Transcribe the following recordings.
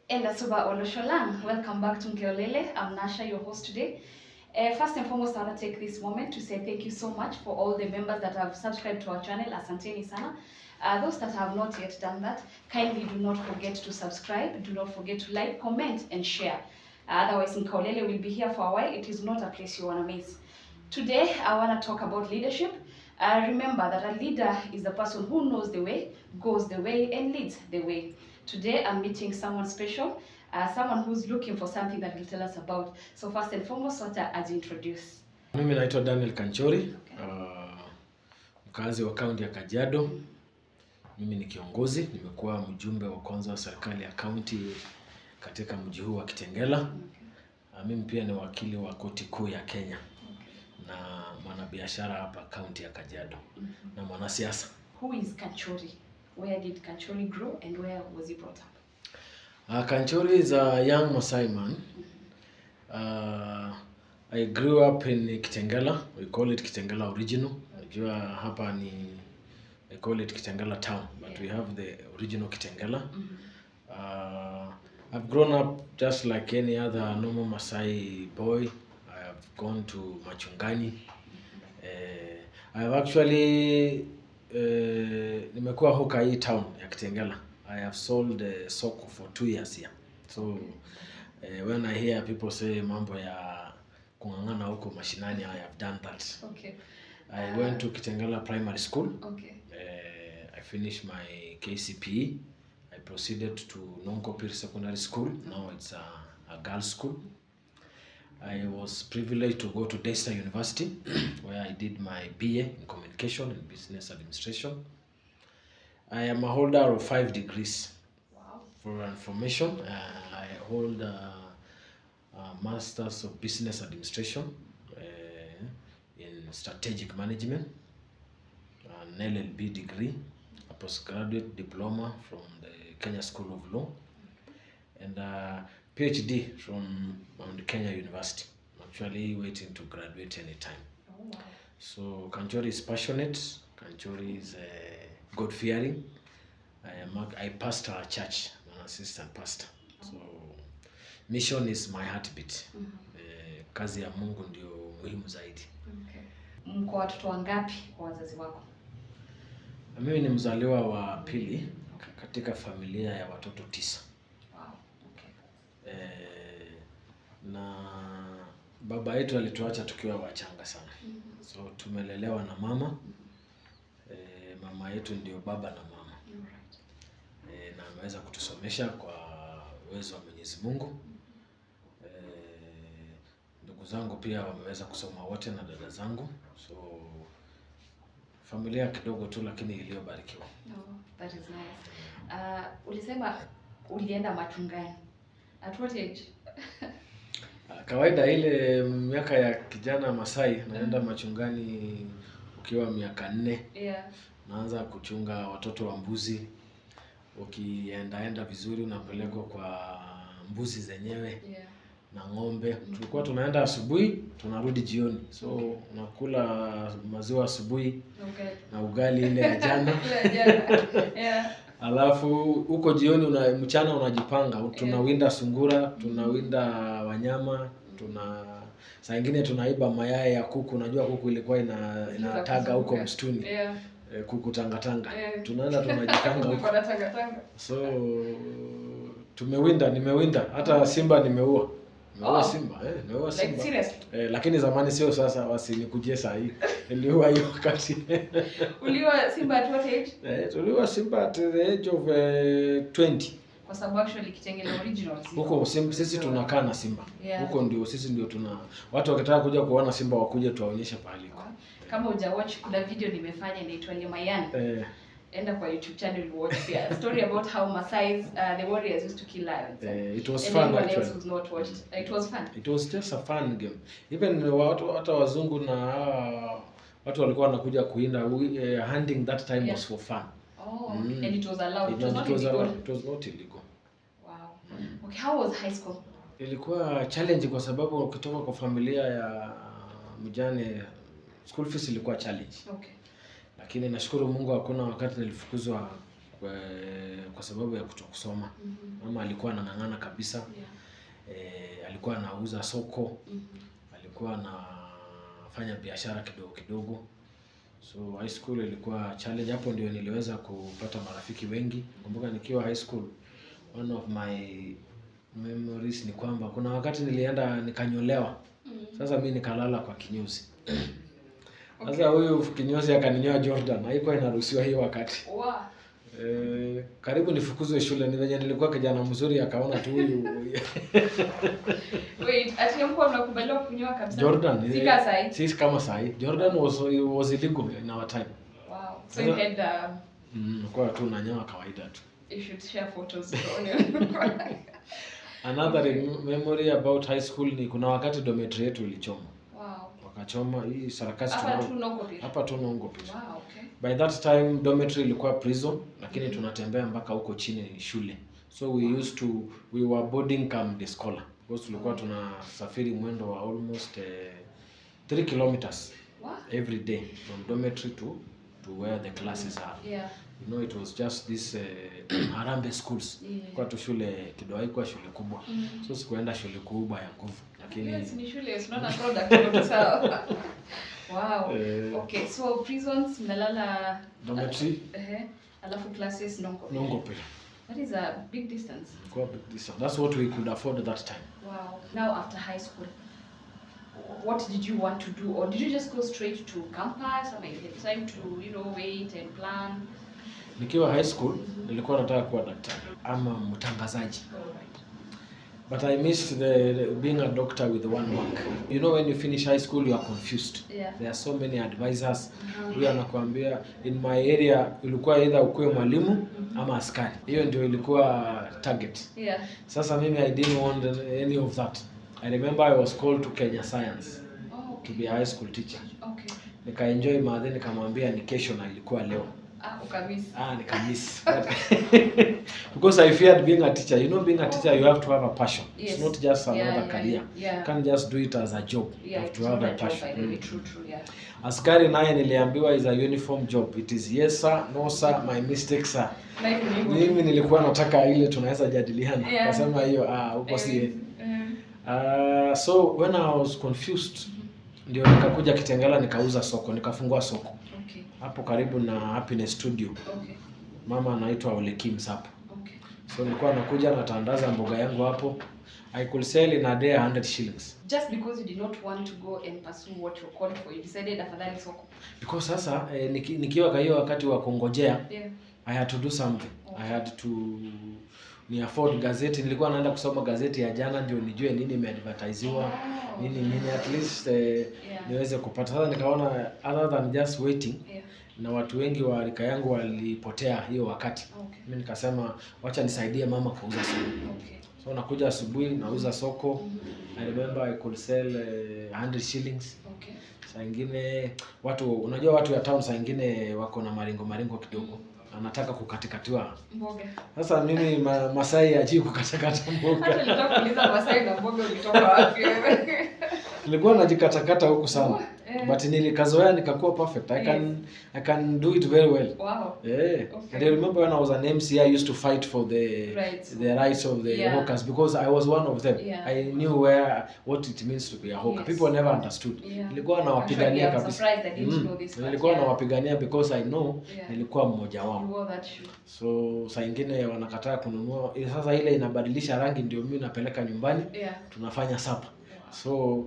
Suba Olosholan. Welcome back to Ngeolele. I'm Nasha, your host today. First and foremost, I want to take this moment to say thank you so much for all the members that have subscribed to our channel. Asanteni sana. Those that have not yet done that, kindly do not forget to subscribe. Do not forget to like, comment, and share. Otherwise, Ngeolele will be here for a while. It is not a place you want to miss. Today, I want to talk about leadership. Remember that a leader is the person who knows the way, goes the way, and leads the way. Today, I'm meeting someone special, someone who's looking for something that will tell us about. So first and foremost, what I'd introduce. Mimi naitwa Daniel Kanchori, mkazi wa kaunti ya Kajiado. Mimi ni kiongozi, nimekuwa mjumbe wa kwanza wa serikali ya kaunti katika mji huu wa Kitengela. Mimi pia ni wakili wa koti kuu ya Kenya na mwanabiashara hapa kaunti ya Kajiado na mwanasiasa. Who is Kanchori? Where did Kanchori grow and where was he brought up? Kanchori is a young Maasai man. I grew up in Kitengela. We call it Kitengela original. Najua hapa ni, I call it Kitengela town, but we have the original Kitengela. I've grown up just like any other normal Maasai boy. I have gone to Machungani. I have actually nimekuwa huka hii town ya Kitengela. I have sold soko for 2 years here. So when I hear people say mambo ya kungangana huko mashinani, I have done that. Okay. I went to Kitengela Primary School. Okay. I finished my KCPE. I proceeded to Nonkopir Secondary School. Now it's a girls' school. I was privileged to go to Daystar University where I did my BA in Communication and Business Administration. I am a holder of 5 degrees. Wow. For information, I hold a Masters of Business Administration in Strategic Management, an LLB degree, a postgraduate diploma from the Kenya School of Law, and a PhD from Mount Kenya University. I'm actually waiting to graduate anytime. Oh, wow. So Kanchori is passionate. Kanchori is God-fearing. I pastor a church. I'm an assistant pastor. So mission is my heartbeat. Kazi ya Mungu ndio muhimu zaidi. Okay. Mko watoto wangapi kwa wazazi wako? Mimi ni mzaliwa wa pili katika familia ya watoto 9. Wow. Okay. Na baba yetu alituacha tukiwa wachanga sana. So tumelelewa na mama. Mama yetu ndio baba na mama. Na ameweza kutusomesha kwa uwezo wa Mwenyezi Mungu. Ndugu zangu pia wameweza kusoma wote na dada zangu. So familia kidogo tu lakini iliyobarikiwa. Oh, that is nice. Ulisema ulienda Machungani. At what age? Kawaida ile miaka ya kijana Masai naenda Machungani ukiwa miaka 4. Yeah. Naanza kuchunga watoto wa mbuzi. Ukienda vizuri unapelekwa kwa mbuzi zenyewe. Yeah. Na ng'ombe. Tulikuwa tunaenda asubuhi, tunarudi jioni. So unakula maziwa asubuhi. Okay. Na ugali ile ya jana. Yeah. Alafu huko jioni mchana unajipanga, tunawinda sungura, tunawinda wanyama, saa nyingine tunaiba mayai ya kuku. Unajua kuku ilikuwa inataga huko msituni. Yeah. Kuku tanga. Yeah. Tunaenda tunajipanga huko. Tanga. So nimewinda hata simba nimeua. Nimeua simba, nimeua simba. Like seriously? Lakini zamani sio sasa, wasinikujie saa hii. Niliua hiyo wakati. Uliua simba at what age? Tuliua simba at the age of 20. Kwa sababu actually Kitengela original simba. Huko sisi tunakaa na simba. Yeah. Huko ndio sisi ndio watu wakitaka kuja kuona simba wakuje tuwaonyeshe pahali. Kama hujawatch kuna video nimefanya inaitwa Lemayani. Enda kwa YouTube channel watch there. A story about how Maasai the warriors used to kill lions. It was fun actually. Else was not watched. It was fun. It was just a fun game. Even watu hata wazungu na watu walikuwa wanakuja kuinda. Hunting that time was for fun. Oh, and it was allowed. It was not illegal. Wow. Okay, how was high school? Ilikuwa challenge kwa sababu ukitoka kwa familia ya mjane, school fees ilikuwa challenge. Okay. Lakini nashukuru Mungu hakuna wakati nilifukuzwa kwa sababu ya kutokusoma. Mama alikuwa anang'ang'ana kabisa. Alikuwa anauza soko. Alikuwa anafanya biashara kidogo kidogo. So high school ilikuwa challenge. Hapo ndio niliweza kupata marafiki wengi. Kumbuka nikiwa high school, one of my memories ni kwamba kuna wakati nilienda nikanyolewa. Sasa mimi nikalala kwa kinyozi. Sasa huyu kinyozi akaninyoa Jordan. Haikuwa inaruhusiwa hiyo wakati. Wow. Karibu nifukuzwe shule. Ni venye nilikuwa kijana mzuri akaona tu huyu. Wait, ati mko mnakubaliwa kunyoa kabisa? Jordan. Sika sahi. Si kama sahi. Jordan was illegal in our time. Wow. So you had kwa tu unanyoa kawaida tu. You should share photos. Another memory about high school ni kuna wakati dormitory yetu ilichoma. Wow. Wakachoma hii sarakasi hapa tu Nongo pia. Wow, okay. By that time dormitory ilikuwa prison, lakini tunatembea mpaka huko chini shule. So we were boarding camp the scholar. Because tulikuwa tunasafiri mwendo wa almost 3 kilometers every day from dormitory to where the classes are. Yeah. You know, it was just this Harambe schools. Kwa tu shule kidogo, haikuwa shule kubwa. So sikuenda shule kubwa ya nguvu. Lakini yes, ni shule, it's not a product of sawa. Wow. Okay, so prisons mnalala dormitory. Alafu classes Nongo pia. That is a big distance. Quite a big distance. That's what we could afford at that time. Wow. Now after high school, what did you want to do, or did you just go straight to campus, or you had time to wait and plan? Nikiwa high school nilikuwa nataka kuwa daktari ama mtangazaji. But I missed being a doctor with one work. You know, when you finish high school, you are confused. Yeah. There are so many advisors. Huyu anakuambia in my area ilikuwa either ukuwe mwalimu ama askari. Hiyo ndio ilikuwa target. Yeah. Sasa mimi I didn't want any of that. I remember I was called to Kenya Science to be a high school teacher. Okay. Nika-enjoy maadhi, nikamwambia ni kesho na ilikuwa leo. Ukamiss. Nikamiss. Because I feared being a teacher. You know, being a teacher, you have to have a passion. Yes. It's not just another career. Yeah. You can't just do it as a job. Yeah, You have to have a passion. True, yeah. Askari naye niliambiwa is a uniform job. It is yes sir, no sir, my mistake sir. Mimi nilikuwa nataka ile tunaweza jadiliana. Yeah. Kasema hiyo uko si. So when I was confused, ndio nikakuja Kitengela nikauza soko, nikafungua soko. Okay. Hapo karibu na Happiness Studio. Okay. Mama anaitwa Ole Kims hapo. Okay. So nilikuwa nakuja natandaza mboga yangu hapo. I could sell in a day 100 shillings. Just because you did not want to go and pursue what you're called for, you decided afadhali soko. Because sasa nikiwa kwa hiyo wakati wa kungojea, Yeah. I had to do something. Okay. I had to ni afford gazeti. Nilikuwa naenda kusoma gazeti ya jana ndio nijue nini imeadvertisewa, nini at least niweze kupata. Sasa nikaona other than just waiting, na watu wengi wa rika yangu walipotea hiyo wakati. Okay. Mimi nikasema wacha nisaidie mama kuuza soko. Okay. So nakuja asubuhi nauza soko. I remember I could sell 100 shillings. Okay. Saa ingine unajua watu ya town saa ingine wako na maringo kidogo. Anataka kukatikatiwa mboga. Sasa mimi Masai haji kukatakata mboga. Hata nilitaka kuuliza Masai na mboga ulitoka wapi wewe? Nilikuwa najikatakata huku sana. But nilikazoea nikakuwa perfect. I can do it very well. Wow. Okay. And I remember when I was an MCA, I used to fight for the rights of the hawkers because I was one of them. Yeah. I knew what it means to be a hawker. Yes. People never understood. Yeah. Nilikuwa nawapigania kabisa. Nilikuwa nawapigania because I know nilikuwa mmoja wao. So saa ingine wanakataa kununua. Sasa ile inabadilisha rangi ndio mimi napeleka nyumbani. Tunafanya sapa. So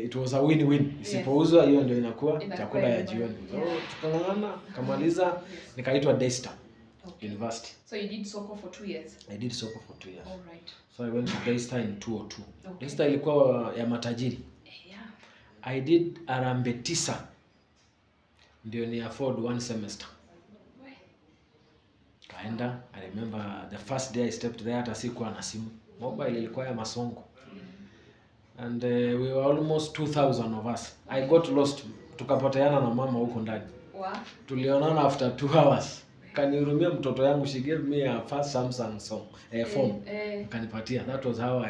it was a win-win. Isipouzwa hiyo ndio inakuwa chakula ya jioni. So tukang'ang'ana, kamaliza, nikaitwa Daystar University. So you did soko for 2 years? I did soko for 2 years. All right. So I went to Daystar in 2002. Okay. Daystar ilikuwa ya matajiri. Yeah. I did arambe 9 ndio ni afford 1 semester. Kaenda, I remember the first day I stepped there hata sikuwa na simu. Mobile ilikuwa ya masongo. And we were almost 2,000 of us. I got lost. Tukapoteana na mama huko ndani. Wow. Tulionana after 2 hours. Kanihurumia mtoto yangu, she gave me a first Samsung phone. Kanipatia. That was how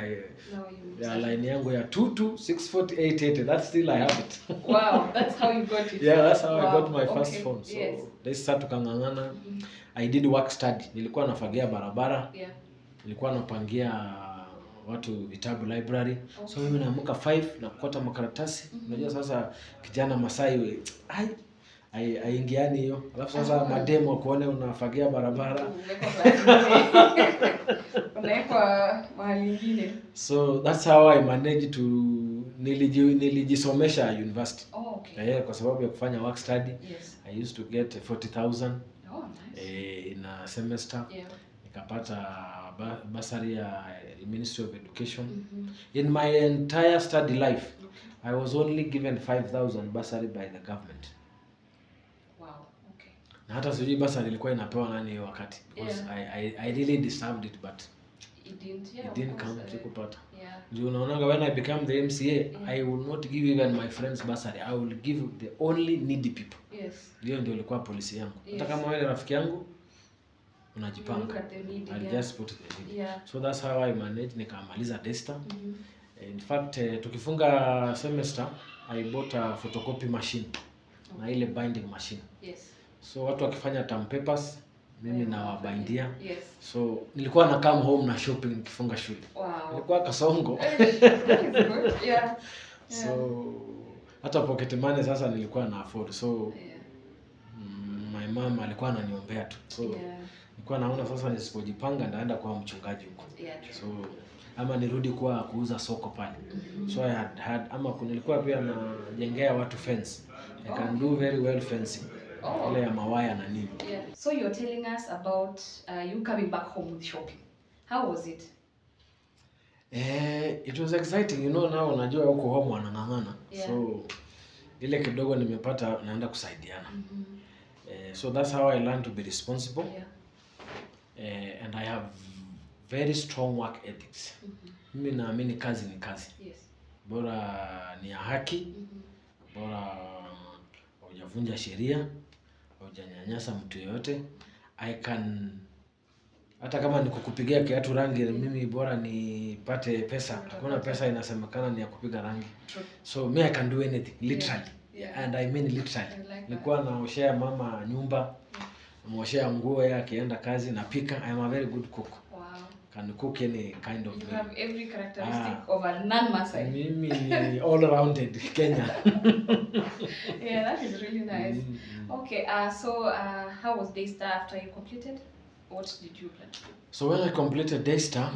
line yangu ya 22640880. That still I have it. Wow, that's how you got it. Yeah, that's how I got my first phone. So they start tukang'ang'ana. I did work study. Nilikuwa nafagia barabara. Yeah. Nilikuwa napangia watu vitabu library. So mimi naamka 5 na kukota makaratasi. Unajua sasa kijana Masai aingiani hiyo. Alafu sasa mademo kuone unafagia barabara. Unaekwa mahali nyingine. So that's how I managed to nilijisomesha university. Okay. Kwa sababu ya kufanya work study. Yes. I used to get 40,000 nice. In a semester. Yeah. Nikapata bursary ya Ministry of Education. In my entire study life, I was only given 5,000 bursary by the government. Wow. Okay. Na hata sijui bursary ilikuwa inapewa nani hiyo wakati, because I really deserved it, but it didn't come kupata. Yeah. Ndio unaona, when I became the MCA, I will not give even my friends bursary. I will give the only needy people. Yes. Hiyo ndio ilikuwa policy yangu. Hata kama wewe rafiki yangu unajipanga. I just put the need. Yeah. So that's how I managed, nikamaliza Daystar. In fact, tukifunga semester, I bought a photocopy machine. Na ile binding machine. Yes. So watu wakifanya term papers, mimi na wabindia. Yes. So nilikuwa na come home na shopping nikifunga shule. Wow. Nilikuwa Kasongo. Yeah. So hata pocket money sasa nilikuwa na afford. So my mom alikuwa ananiombea tu. So nilikuwa naona sasa nisipojipanga ndaenda kwa mchungaji huko. So ama nirudi kwa kuuza soko pale. So I had ama nilikuwa pia najengea watu fence. I can do very well fencing. Ile ya mawaya na nini. Yeah. So you're telling us about you coming back home with shopping. How was it? It was exciting, you know, now unajua huko home wanang'ang'ana. Yeah. So ile kidogo nimepata naenda kusaidiana. So that's how I learned to be responsible. Yeah. And I have very strong work ethics. Mimi naamini kazi ni kazi. Yes. Bora ni ya haki. Bora hujavunja sheria, hujanyanyasa mtu yoyote. I can, hata kama ni kukupigia kiatu rangi, mimi bora nipate pesa. Hakuna pesa inasemekana ni ya kupiga rangi. So me I can do anything literally. Yeah. And I mean literally. Nilikuwa naoshea mama nyumba, naoshea nguo yake akienda kazi, napika. I am a very good cook. Wow. Can cook any kind of meal. You meal. have every characteristic of a non-Maasai. Mimi all rounded Kenya. Yeah, that is really nice. Okay, so how was Daystar after you completed? What did you plan to do? So when I completed Daystar,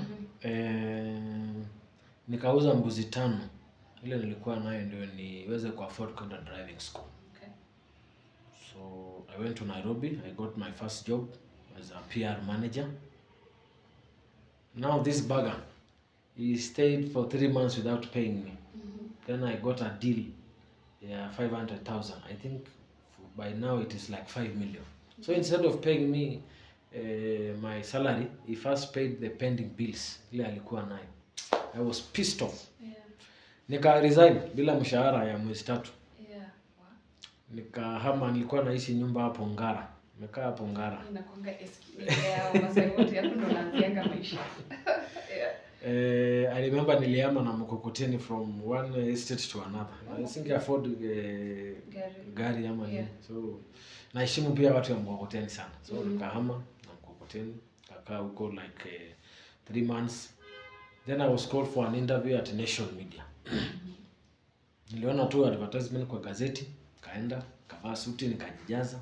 nikauza mbuzi 5. Ile nilikuwa nayo ndio niweze ku afford kwenda driving school. Okay. So I went to Nairobi. I got my first job as a PR manager. Now this bagger, he stayed for 3 months without paying me. Then I got a deal, 500,000. I think by now it is like 5 million. So instead of paying me my salary, he first paid the pending bills. Ile alikuwa nayo. I was pissed off. Yeah. Nika resign bila mshahara ya mwezi 3. Yeah. Wow. Nikahama, nilikuwa naishi nyumba hapo Ngara. Nimekaa hapo Ngara. Inakuanga eski. Yeah, Maasai wote hapo ndo naanzianga maisha. Yeah. I remember nilihama na mkokoteni from one estate to another. I think I afford gari ama nini. So naheshimu pia watu ya mkokoteni sana. So nikahama na mkokoteni, kakaa huko like 3 months. Then I was called for an interview at National Media. Niliona tu advertisement kwa gazeti, kaenda, kavaa suti nikajijaza.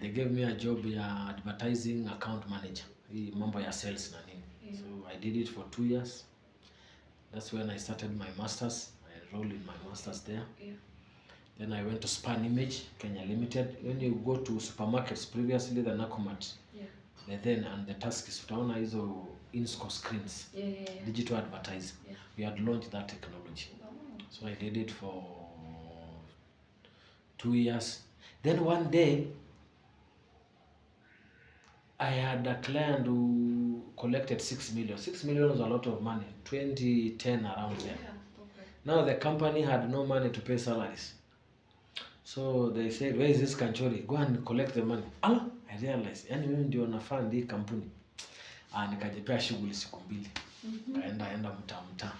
They gave me a job ya advertising account manager. Hii mambo ya sales na nini. So I did it for 2 years. That's when I started my masters. I enrolled in my masters there. Yeah. Then I went to Span Image, Kenya Limited. When you go to supermarkets, previously the Nakumat, the then and the Tuskys, utaona hizo in-store screens, digital advertising. Yeah. We had launched that technology. So I did it for 2 years. Then one day, I had a client who collected 6 million. 6 million was a lot of money. 2010 around there. Yeah, okay. Now the company had no money to pay salaries. So they said, where is this Kanchori? Go and collect the money. I realized, yani mimi ndio nafund hii kampuni. Nikajipea shughuli siku 2. Kaenda mtaa.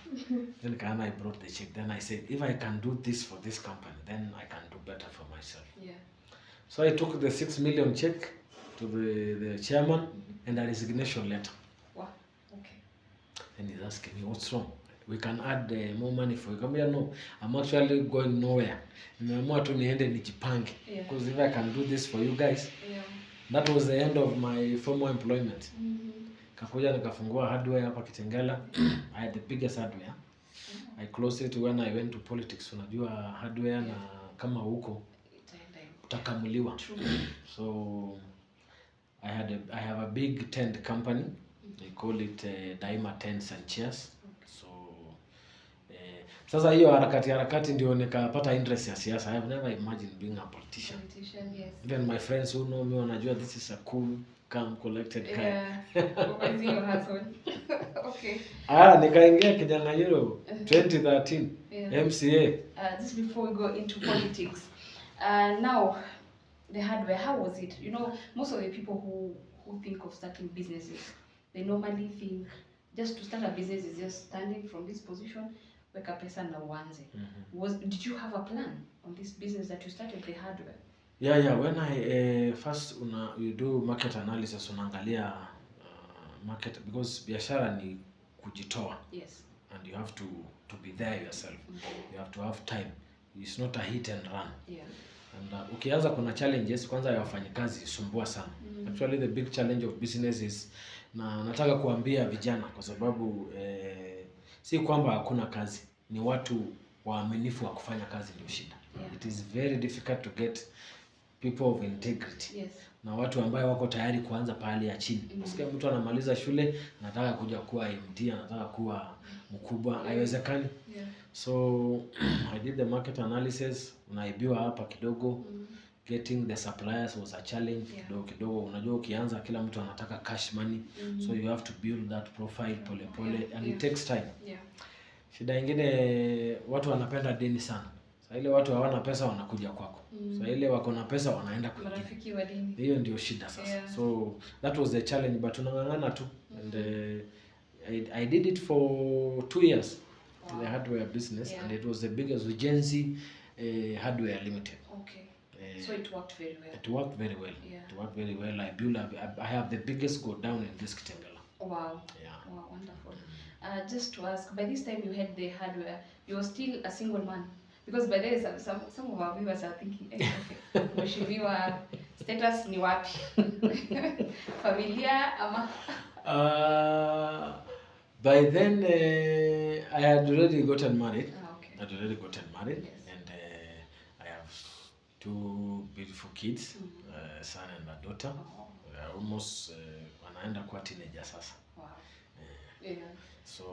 Then I brought the check. Then I said, if I can do this for this company, then I can do better for myself. Yeah. So I took the 6 million check, to the chairman and a resignation letter. Wow. Okay. And he's asking me, what's wrong? We can add more money for you. Come here, no, I'm actually going nowhere. Nimeamua tu niende nijipange. Because if I can do this for you guys, that was the end of my former employment. Kakuja nikafungua hardware hapa Kitengela. I had the biggest hardware. I closed it when I went to politics. Unajua hardware na kama huko utakamuliwa. So I have a big tent company. They call it Daima Tents and Chairs. So sasa hiyo harakati ndio nikapata interest ya siasa. I have never imagined being a politician. Yes. Even my friends who know me wanajua this is a cool, calm, collected guy. What's your hustle? Okay. Nikaingia kinyang'anyiro 2013 MCA. Just before we go into politics, now the hardware, how was it? You know, most of the people who think of starting businesses, they normally think just to start a business is just standing from this position, weka pesa na uanze. Did you have a plan on this business that you started, the hardware? Yeah. When I first you do market analysis, unaangalia market, because biashara ni kujitoa. Yes. And you have to be there yourself. You have to have time. It's not a hit and run. Yeah. And ukianza kuna challenges, kwanza ya wafanyikazi sumbua sana. Actually the big challenge of business is, na nataka kuambia vijana kwa sababu si kwamba hakuna kazi, ni watu waaminifu wa kufanya kazi ndio shida. It is very difficult to get people of integrity. Yes. Na watu ambao wako tayari kuanza pahali ya chini. Usikia mtu anamaliza shule, anataka kuja kuwa MD, anataka kuwa mkubwa, haiwezekani. So I did the market analysis, unaibiwa hapa kidogo. Getting the suppliers was a challenge. Kidogo unajua ukianza kila mtu anataka cash money. So you have to build that profile pole and it takes time. Shida ingine, watu wanapenda deni sana. Sasa ile watu hawana pesa wanakuja kwako. Sasa ile wako na pesa wanaenda kwingine. Marafiki wa deni. Hiyo ndio shida sasa. So that was the challenge, but tunang'ang'ana tu. And I did it for 2 years. The hardware business, and it was the biggest agency, hardware limited. Okay. So it worked very well. It worked very well. It worked very well. I have the biggest go down in this Kitengela. Wow. Yeah. Wow, wonderful. Just to ask, by this time you had the hardware, you were still a single man? Because by then some of our viewers are thinking, okay, Mheshimiwa status ni wapi? Familia ama? By then I had already gotten married. Okay. I had already gotten married. Yes. And I have 2 beautiful kids, a son and a daughter. Almost wanaenda kuwa teenager sasa. Wow. So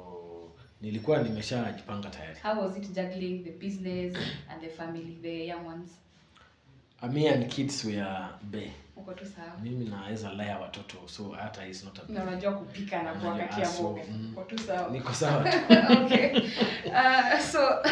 nilikuwa nimeshajipanga tayari. How was it juggling the business and the family, the young ones? Me and kids were be. Uko tu sawa. Mimi naweza lea watoto, so hata is not a big. Na unajua kupika na kuangalia mboga. Uko tu sawa. Niko sawa. Okay. So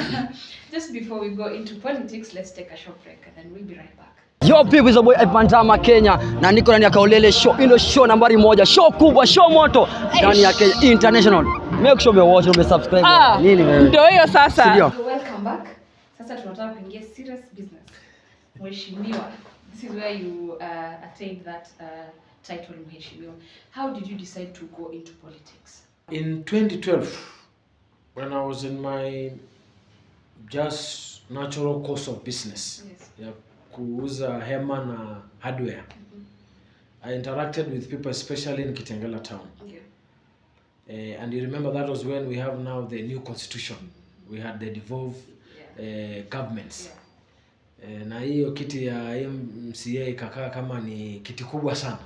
just before we go into politics, let's take a short break and then we'll be right back. Yo people, is a boy Ipantama Kenya na niko ndani ya Kaolele show. Ndio show nambari 1, show kubwa, show moto ndani ya Kenya International. Make sure you watch and subscribe. Nini wewe? Ndio hiyo sasa. Welcome back. Sasa tunataka kuingia serious business. Mheshimiwa, this is where you attained that title Mheshimiwa. How did you decide to go into politics? In 2012, when I was in my just natural course of business, ya kuuza hema na hardware, I interacted with people, especially in Kitengela town. And you remember that was when we have now the new constitution. We had the devolved governments. Na hiyo kiti ya MCA ikakaa kama ni kiti kubwa sana.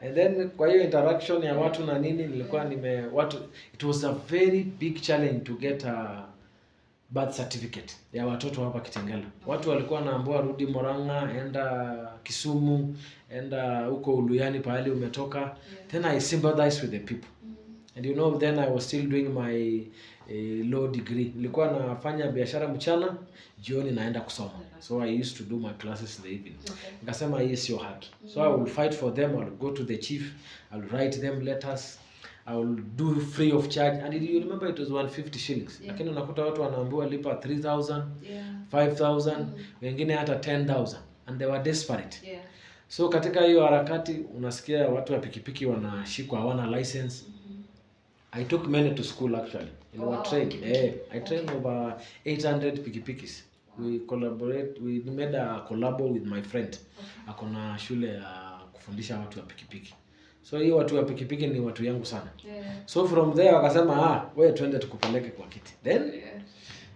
And then kwa hiyo interaction ya watu na nini nilikuwa it was a very big challenge to get a birth certificate ya watoto hapa Kitengela. Watu walikuwa wanaambiwa rudi Murang'a, enda Kisumu, enda huko Uluyani pahali umetoka. Then I sympathize with the people. And you know, then I was still doing my law degree. Nilikuwa nafanya biashara mchana, jioni naenda kusoma. So I used to do my classes in the evening. Nikasema hii sio haki. So I will fight for them. I will go to the chief. I will write them letters. I will do free of charge. And you remember it was 150 shillings. Lakini unakuta watu wanaambiwa lipa 3,000, 5,000, wengine hata 10,000. And they were desperate. So katika hiyo harakati unasikia watu wa pikipiki wanashikwa hawana license. I took many to school actually. In our train. I trained over 800 pikipikis. We made a collabo with my friend. Akona shule ya kufundisha watu wa pikipiki. So hiyo watu wa pikipiki ni watu yangu sana. So from there wakasema wewe twende tukupeleke kwa kiti. Then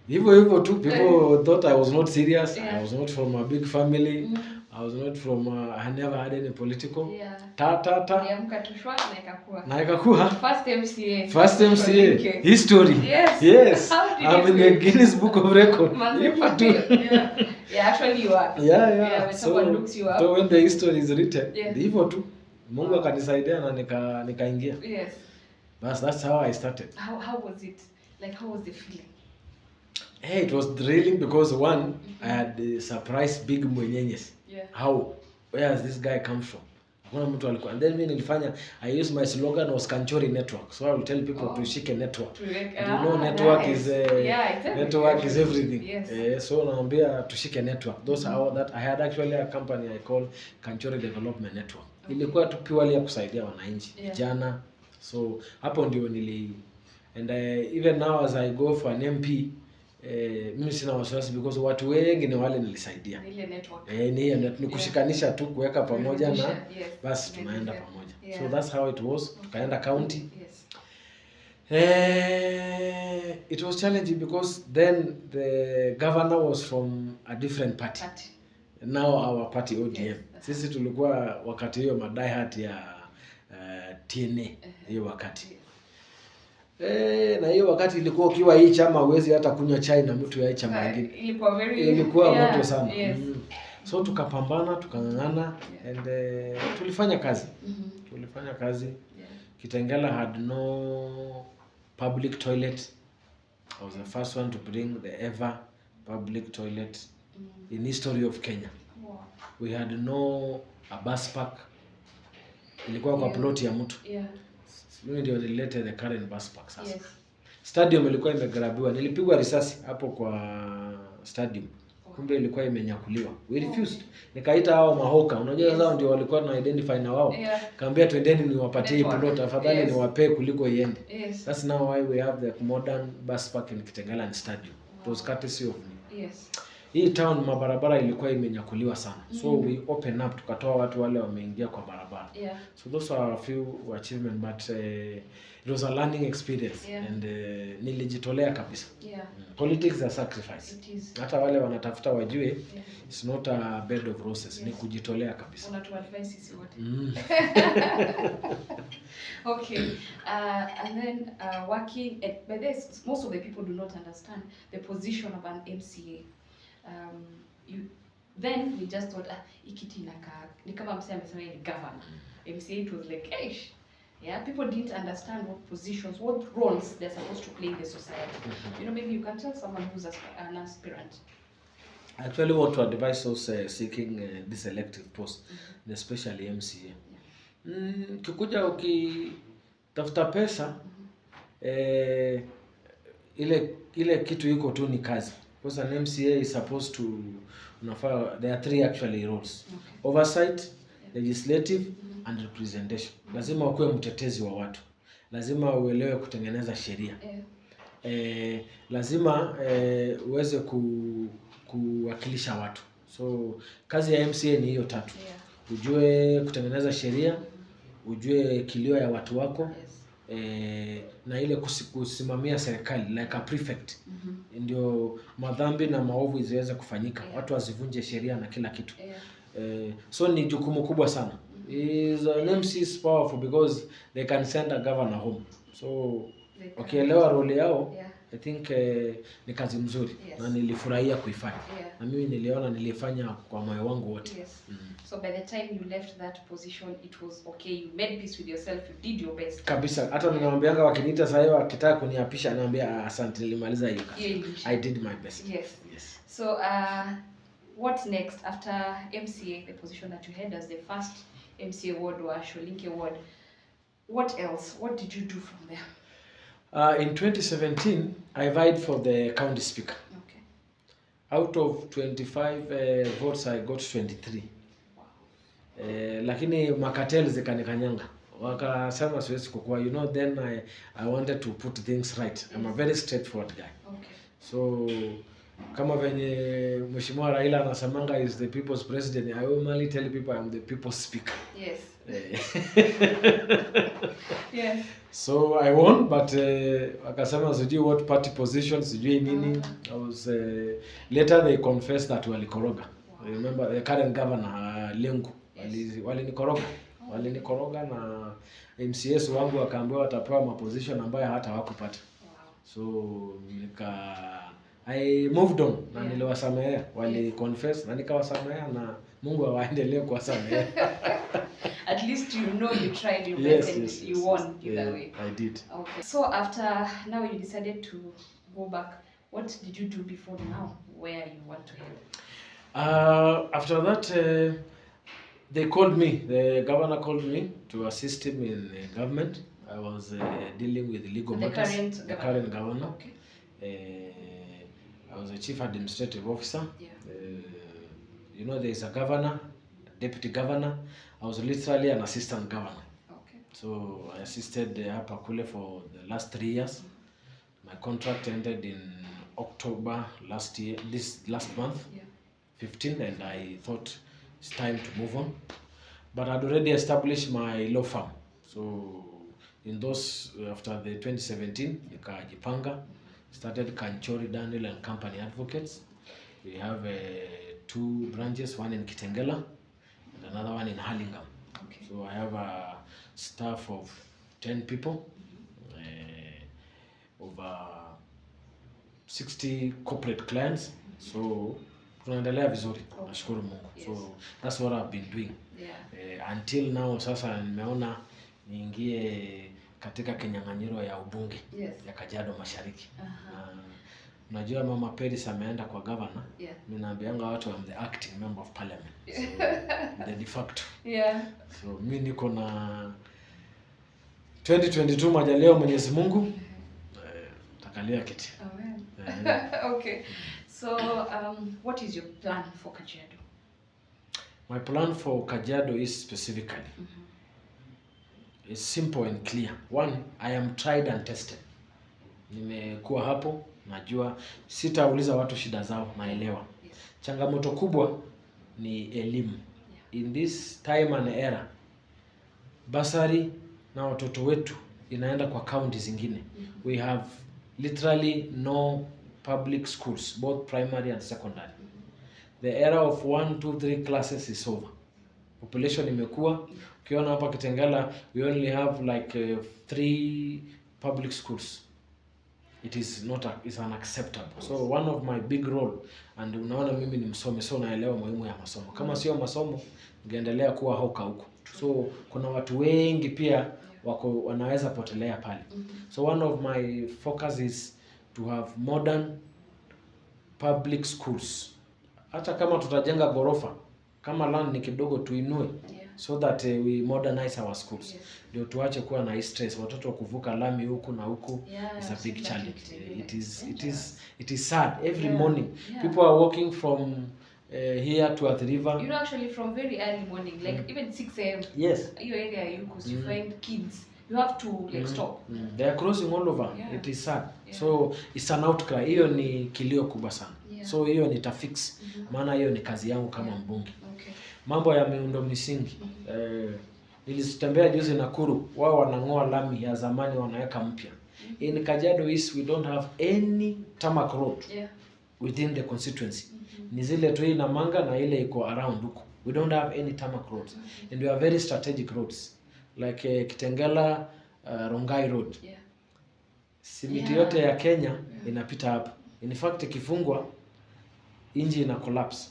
hivyo tu people thought I was not serious. I was not from a big family. I was not from I never had any political. Niamka tushwa na ikakuwa first MCA Sholinke. history. Yes. I'm in the Guinness Book of Record. Actually you are. When someone looks you up. So when the history is written, hivyo tu Mungu akanisaidia na nikaingia. Yes. But that's how I started. How was it? Like how was the feeling? Hey, it was thrilling because one, I had the surprise big mwenyenyes. Where has this guy come from? Hakuna mtu alikuwa. And then mimi nilifanya, I used my slogan was Kanchori network. So I will tell people to shike network. Network is network is everything. Yes. So naambia tushike network. Those are that I had actually a company I call Kanchori Development Network. Ilikuwa tu purely ya kusaidia wananchi, vijana. So hapo ndio and even now as I go for an MP, mimi sina wasiwasi because watu wengi ni wale nilisaidia. Ile network. Ni kushikanisha tu kuweka pamoja na basi tunaenda pamoja. So that's how it was. Tukaenda county. It was challenging because then the governor was from a different party. Now our party ODM. Sisi tulikuwa wakati hiyo madaihat ya TNA hiyo wakati. Na hiyo wakati ilikuwa ukiwa hii chama huwezi hata kunywa chai na mtu ya hii chama nyingine. Ilikuwa moto sana. So tukapambana, tukang'ang'ana and tulifanya kazi. Tulifanya kazi. Kitengela had no public toilet. I was the first one to bring the ever public toilet in history of Kenya. We had no a bus park. Ilikuwa kwa plot ya mtu. Mimi ndio nililete the current bus park sasa. Stadium ilikuwa imegrabiwa. Nilipigwa risasi hapo kwa stadium. Kumbe ilikuwa imenyakuliwa. We refused. Nikaita hao mahoka. Unajua sasa ndio walikuwa na identify na wao. Kaambia twendeni niwapatie plot afadhali niwape kuliko iende. That's now why we have the modern bus park in Kitengela and stadium. It was courtesy of me. Hii town mabarabara ilikuwa imenyakuliwa sana. So we open up tukatoa watu wale wameingia kwa barabara. So those are a few achievements but it was a learning experience and nilijitolea kabisa. Politics are sacrifice. Hata wale wanatafuta wajue it's not a bed of roses. Ni kujitolea kabisa. Unatu advise sisi wote. Okay. And then working at by this most of the people do not understand the position of an MCA. Then we just thought ikiti ni kama msee amesema ni governor. MCA it was like people didn't understand what positions, what roles they're supposed to play in the society. Maybe you can tell someone who's an aspirant. I actually want to advise those seeking this elective post, especially MCA. Kikuja ukitafuta pesa ile kitu iko tu ni kazi. Because an MCA is supposed to there are three actually roles. Oversight, legislative and representation. Lazima ukuwe mtetezi wa watu. Lazima uelewe kutengeneza sheria. Lazima uweze kuwakilisha watu. So kazi ya MCA ni hiyo tatu. Ujue kutengeneza sheria, ujue kilio ya watu wako. Na ile kusimamia serikali like a prefect. Ndio madhambi na maovu isiweze kufanyika. Watu wasivunje sheria na kila kitu. So ni jukumu kubwa sana. An MC is powerful because they can send a governor home. So ukielewa role yao, I think ni kazi mzuri na nilifurahia kuifanya. Na mimi niliona nilifanya kwa moyo wangu wote. So by the time you left that position, it was okay. You made peace with yourself. You did your best. Kabisa. Hata ninamwambianga wakiniita sasa hiyo akitaka kuniapisha naambia asante nilimaliza hiyo kazi. I did my best. Yes. So what's next after MCA, the position that you had as the first MCA ward or Sholinke ward? What else? What did you do from there? In 2017, I vied for the county speaker. Out of 25 votes, I got 23. Lakini makatel zikanikanyanga. Wakasema siwezi kukua, then I wanted to put things right. I'm a very straightforward guy. Okay. So kama venye Mheshimiwa Raila anasemanga is the people's president, I will only tell people I'm the people's speaker. Yes. Yes. So I won, but wakasema sijui what party position, sijui nini. I was later they confessed that walikoroga. I remember the current governor Lengu walinikoroga na MCS wangu wakaambiwa watapewa maposition ambayo hata hawakupata. So I moved on na niliwasamehea, wali confess na nikawasamehea na Mungu awaendelee kuwasamehea. At least you tried your best and you won either way. I did. Okay. So after now you decided to go back. What did you do before now where you want to head? After that they called me. The governor called me to assist him in government. I was dealing with legal matters. The current governor. Okay. I was a chief administrative officer. Yeah. There is a governor, a deputy governor. I was literally an assistant governor. Okay. So I assisted hapa kule for the last 3 years. My contract ended in October last month, 15, and I thought it's time to move on. But I'd already established my law firm. So in those, after the 2017, nikajipanga, started Kanchori, Daniel and Company Advocates. We have 2 branches, one in Kitengela and another one in Hurlingham. Okay. So I have a staff of 10 people, over 60 corporate clients. So tunaendelea vizuri, nashukuru Mungu. So that's what I've been doing. Until now sasa nimeona niingie katika kinyang'anyiro ya ubunge ya Kajiado Mashariki. Unajua Mama Peris ameenda kwa governor. Mimi naambianga watu I'm the acting member of parliament. So the de facto. So mimi niko na 2022 majaliwa Mwenyezi Mungu. Takalia kiti. Amen. Okay. So what is your plan for Kajiado? My plan for Kajiado East specifically is simple and clear. One, I am tried and tested. Nimekuwa hapo, najua sitauliza watu shida zao, naelewa. Changamoto kubwa ni elimu. In this time and era, basari na watoto wetu inaenda kwa county zingine. We have literally no public schools, both primary and secondary. The era of 1, 2, 3 classes is over. Population imekuwa, ukiona hapa Kitengela, we only have like 3 public schools. It is it's unacceptable. So one of my big role, and unaona mimi ni msomi, so naelewa muhimu ya masomo. Kama sio masomo, ningeendelea kuwa hoka huko. So kuna watu wengi pia wanaweza potelea pale. So one of my focus is to have modern public schools. Hata kama tutajenga gorofa, kama land ni kidogo tuinue, so that we modernize our schools. Ndio tuache kuwa na stress, watoto kuvuka lami huku na huku is a big challenge. It is sad every morning. People are walking from here to Athi River. Actually from very early morning, like even 6 a.m. Yes. Your area you find kids. You have to stop. They are crossing all over. It is sad. So it's an outcry. Hiyo ni kilio kubwa sana. So hiyo nitafix. Maana hiyo ni kazi yangu kama mbunge. Okay. Mambo ya miundo misingi. Nilitembea juzi Nakuru, wao wanang'oa lami ya zamani wanaweka mpya. In Kajiado East we don't have any tarmac road within the constituency. Ni zile tu na Manga na ile iko around huko. We don't have any tarmac roads. And we are very strategic roads. Like Kitengela Rongai Road. Simiti yote ya Kenya inapita hapo. In fact ikifungwa inji ina collapse.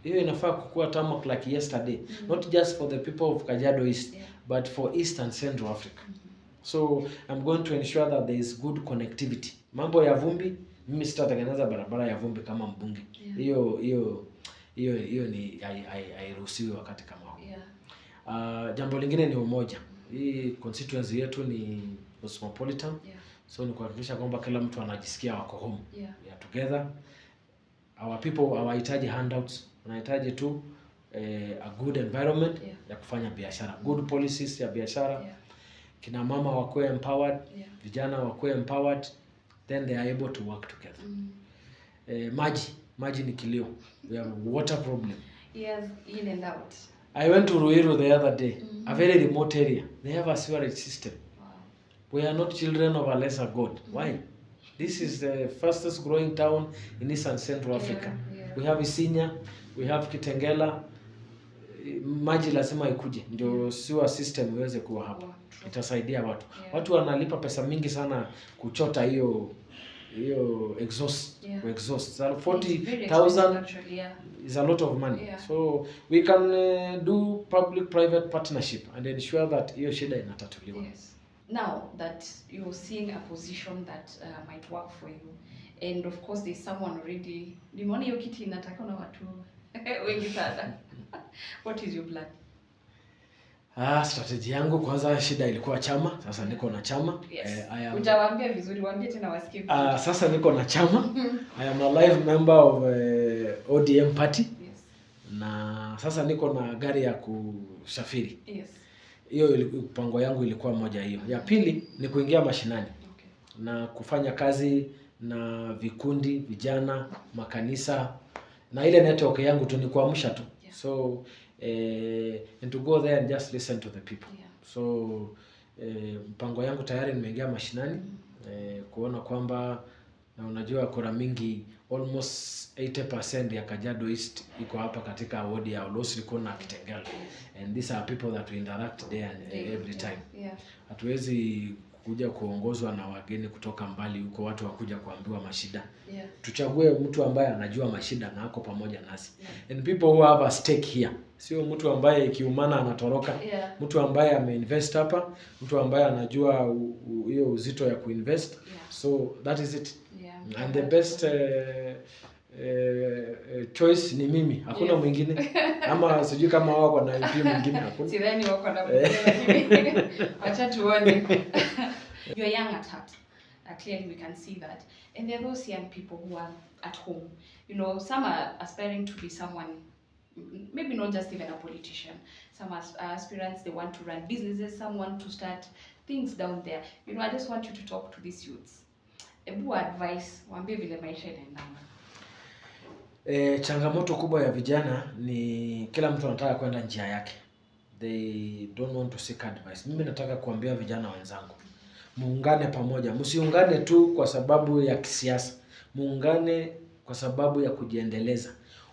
Hiyo inafaa kukua tarmac like yesterday. Not just for the people of Kajiado East, but for East and Central Africa. So I'm going to ensure that there is good connectivity. Mambo ya vumbi, mimi sitatengeneza barabara ya vumbi kama mbunge. Hiyo ni hairuhusiwi wakati kama huu. Jambo lingine ni umoja. Hii constituency yetu ni cosmopolitan. So ni kuhakikisha kwamba kila mtu anajisikia wako home. We are together. Our people hawahitaji handouts. Wanahitaji tu a good environment ya kufanya biashara, good policies ya biashara, kina mama wakuwe empowered, vijana wakuwe empowered, then they are able to work together. Maji ni kilio. We have water problem. Yes, in and out. I went to Ruiru the other day, a very remote area. They have a sewerage system. Wow. We are not children of a lesser God. Why? This is the fastest growing town in East and Central Africa. We have Isinya, we have Kitengela. Maji lazima ikuje ndio sewer system iweze kuwa hapa. Itasaidia watu. Watu wanalipa pesa mingi sana kuchota hiyo exhaust. Exhaust. 40,000 is a lot of money. So we can do public private partnership and ensure that hiyo shida inatatuliwa. Now that you're seeing a position that might work for you, and of course there's someone already, nimeona hiyo kiti inataka na watu wengi sana. What is your plan? Strategy yangu kwanza, shida ilikuwa chama, sasa niko na chama. Utawaambia vizuri, waambie tena wasikie. Sasa niko na chama. I am a live member of ODM party. Na sasa niko na gari ya kusafiri. Hiyo mpango yangu ilikuwa moja hiyo. Ya pili ni kuingia mashinani. Na kufanya kazi na vikundi, vijana, makanisa, na ile network yangu tu ni kuamsha tu. So and to go there and just listen to the people. So mpango yangu tayari nimeingia mashinani, kuona kwamba, na unajua kura mingi, almost 80% ya Kajiado East iko hapa katika ward ya Olosiriko na Kitengela, and these are people that we interact there and every time. Hatuwezi kuja kuongozwa na wageni kutoka mbali huko, watu wakuja kuambiwa mashida. Tuchague mtu ambaye anajua mashida na ako pamoja nasi. And people who have a stake here. Sio mtu ambaye ikiumana anatoroka. Mtu ambaye ameinvest hapa, mtu ambaye anajua hiyo uzito ya kuinvest. So that is it. And the best choice ni mimi. Hakuna mwingine. Ama sijui kama wako na MP mwingine, hakuna. Sidhani wako na mwingine. Acha tuone. You are young at heart. Clearly we can see that. And there are those young people who are at home. You know, some are aspiring to be someone, maybe not just even a politician. Some are aspirants, they want to run businesses, some want to start things down there. You know, I just want you to talk to these youths. Ebu advice, waambie vile maisha inaendanga. Changamoto kubwa ya vijana ni kila mtu anataka kwenda njia yake. They don't want to seek advice. Mimi nataka kuambia vijana wenzangu, muungane pamoja. Msiungane tu kwa sababu ya kisiasa. Muungane kwa sababu ya kujiendeleza.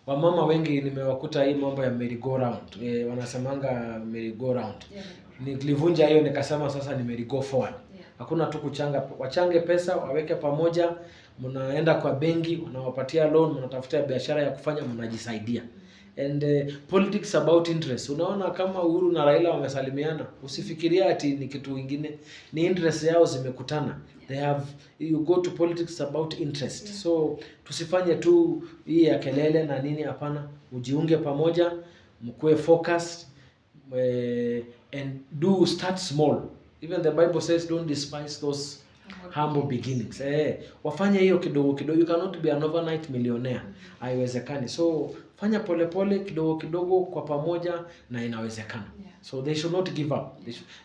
Wamama wengi nimewakuta hii mambo ya merry go round. Wanasemanga merry go round. Nilivunja hiyo nikasema sasa ni merry go forward. Hakuna tu kuchanga, wachange pesa, waweke pamoja, mnaenda kwa benki, wanawapatia loan, mnatafuta biashara ya kufanya, mnajisaidia. And politics about interest. Unaona kama Uhuru na Raila wamesalimiana, usifikiria ati ni kitu kingine, ni interest yao zimekutana. They have, you go to politics about interest. So tusifanye tu hii ya kelele na nini, hapana. Ujiunge pamoja, mkuwe focused, and start small. Even the Bible says don't despise those humble beginnings. Wafanye hiyo kidogo kidogo. You cannot be an overnight millionaire. Haiwezekani. So fanya pole pole kidogo kidogo kwa pamoja na inawezekana. So they should not give up.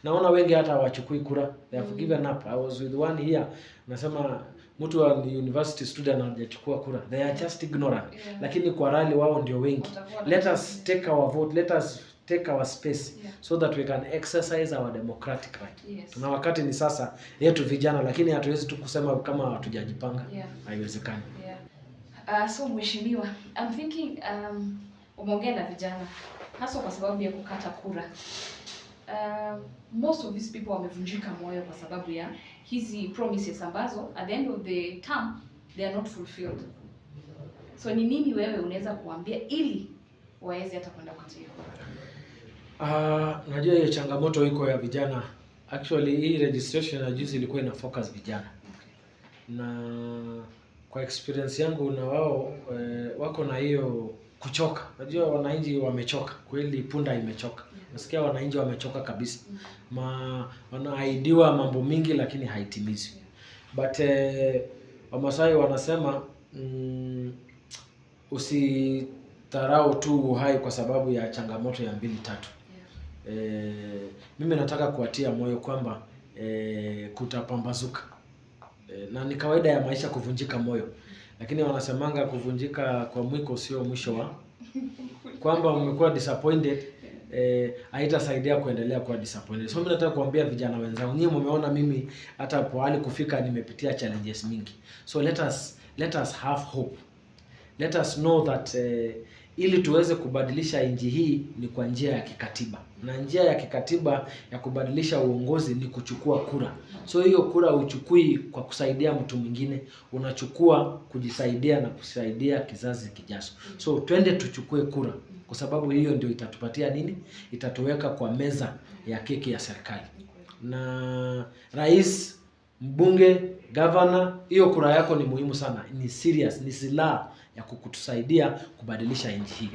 Naona wengi hata hawachukui kura. They have given up. I was with one here. Nasema mtu wa university student hajachukua kura. They are just ignorant. Lakini kwa rally wao ndio wengi. Let us take our vote. Let us take our space so that we can exercise our democratic right. Tuna wakati ni sasa yetu vijana, lakini hatuwezi tu kusema kama hatujajipanga. Haiwezekani. So Mheshimiwa, I'm thinking umeongea na vijana hasa kwa sababu ya kukata kura. Most of these people wamevunjika moyo kwa sababu ya hizi promises ambazo at the end of the term they are not fulfilled. So ni nini wewe unaweza kuambia ili waweze hata kwenda kutia kura? Najua hiyo changamoto iko ya vijana. Actually hii registration ya juzi ilikuwa ina focus vijana. Na kwa experience yangu na wao wako na hiyo kuchoka. Najua wananchi wamechoka. Kweli punda imechoka. Nasikia wananchi wamechoka kabisa. Wanaahidiwa mambo mingi lakini haitimizwi. But Wamasai wanasema dharau tu uhai kwa sababu ya changamoto ya 2-3. Mimi nataka kuwatia moyo kwamba kutapambazuka. Na ni kawaida ya maisha kuvunjika moyo. Lakini wanasemanga kuvunjika kwa mwiko sio mwisho wa kwamba umekuwa disappointed, haitasaidia kuendelea kuwa disappointed. So mimi nataka kuambia vijana wenzangu, nyinyi mmeona mimi hata pahali kufika nimepitia challenges mingi. So let us have hope. Let us know that ili tuweze kubadilisha nchi hii ni kwa njia ya kikatiba. Na njia ya kikatiba ya kubadilisha uongozi ni kuchukua kura. So hiyo kura uchukui kwa kusaidia mtu mwingine, unachukua kujisaidia na kusaidia kizazi kijacho. So twende tuchukue kura, kwa sababu hiyo ndio itatupatia nini? Itatuweka kwa meza ya keki ya serikali. Na rais, mbunge, governor, hiyo kura yako ni muhimu sana. Ni serious, ni silaha ya kukutusaidia kubadilisha nchi hii.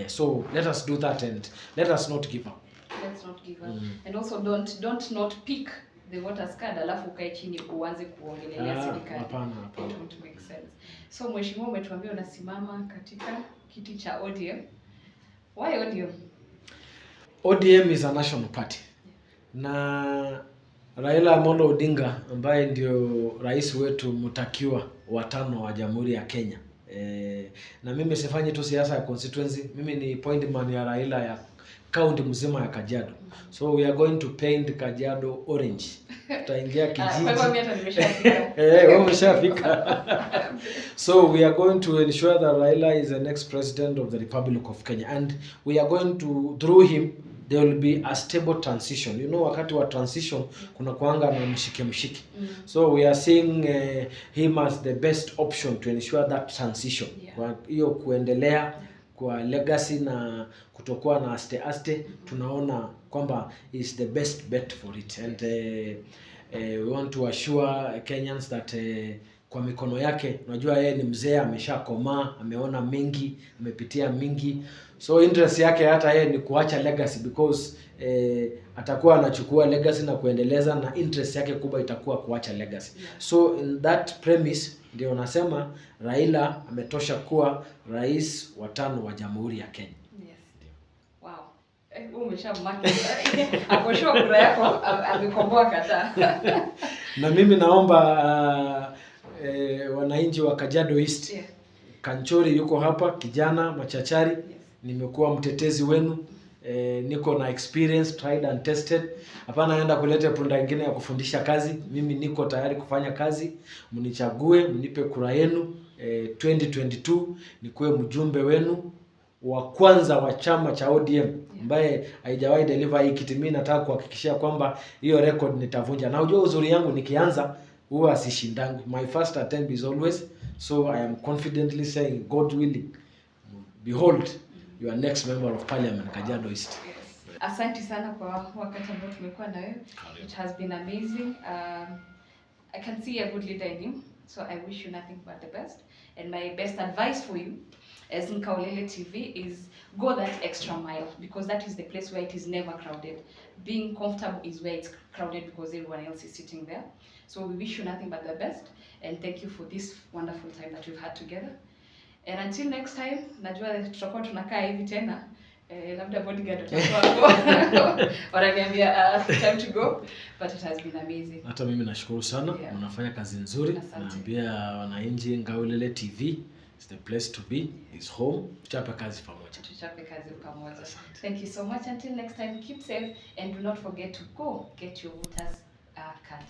So let us do that and let us not give up. Let's not give up. And also don't not pick the voters card alafu ukae chini uanze kuongelelea serikali. Hapana. It won't make sense. So Mheshimiwa, umetuambia unasimama katika kiti cha ODM. Why ODM? ODM is a national party. Na Raila Amolo Odinga ambaye ndio rais wetu mtakiwa wa 5 wa Jamhuri ya Kenya. Na mimi sifanyi tu siasa ya constituency, mimi ni point man ya Raila ya county mzima ya Kajiado. So we are going to paint Kajiado orange. Tutaingia kijiji. Kwa hivyo mimi hata nimeshafika. Wewe umeshafika. So we are going to ensure that Raila is the next president of the Republic of Kenya, and we are going to, through him there will be a stable transition. You know, wakati wa transition kuna kuanga na mshike. So we are seeing him as the best option to ensure that transition. Kwa hiyo kuendelea kwa legacy na kutokuwa na aste tunaona kwamba is the best bet for it. And we want to assure Kenyans that kwa mikono yake, unajua yeye ni mzee, ameshakomaa, ameona mengi, amepitia mingi. So interest yake hata yeye ni kuacha legacy, because atakuwa anachukua legacy na kuendeleza, na interest yake kubwa itakuwa kuacha legacy. So in that premise ndio nasema Raila ametosha kuwa rais wa 5 wa Jamhuri ya Kenya. Yes. Wow. Umeshamaki. Akoshoa kura yako amekomboa kata. Na mimi naomba wananchi wa Kajiado East. Kanchori yuko hapa, kijana machachari. Nimekuwa mtetezi wenu. Niko na experience, tried and tested. Hapana naenda kuleta punda nyingine ya kufundisha kazi. Mimi niko tayari kufanya kazi. Mnichague, mnipe kura yenu. 2022 nikuwe mjumbe wenu wa kwanza wa chama cha ODM ambaye haijawahi deliver hii kiti. Mimi nataka kuhakikishia kwamba hiyo record nitavunja. Na unajua uzuri yangu nikianza huwa sishindangi. My first attempt is always, so I am confidently saying, God willing, behold your next member of parliament Kajiado East. Asante sana kwa wakati ambao tumekuwa na wewe. It has been amazing. I can see a good leader in you, so I wish you nothing but the best. And my best advice for you as Nkaulele TV is go that extra mile, because that is the place where it is never crowded. Being comfortable is where it's crowded because everyone else is sitting there. So we wish you nothing but the best, and thank you for this wonderful time that we've had together. And until next time, najua tutakuwa tunakaa hivi tena. Labda bodyguard utakuwa wananiambia time to go, but it has been amazing. Hata mimi nashukuru sana, mnafanya kazi nzuri. Naambia wananchi Nkaulele TV is the place to be, is home. Tuchape kazi pamoja. Thank you so much. Until next time, keep safe and do not forget to go get your voters card.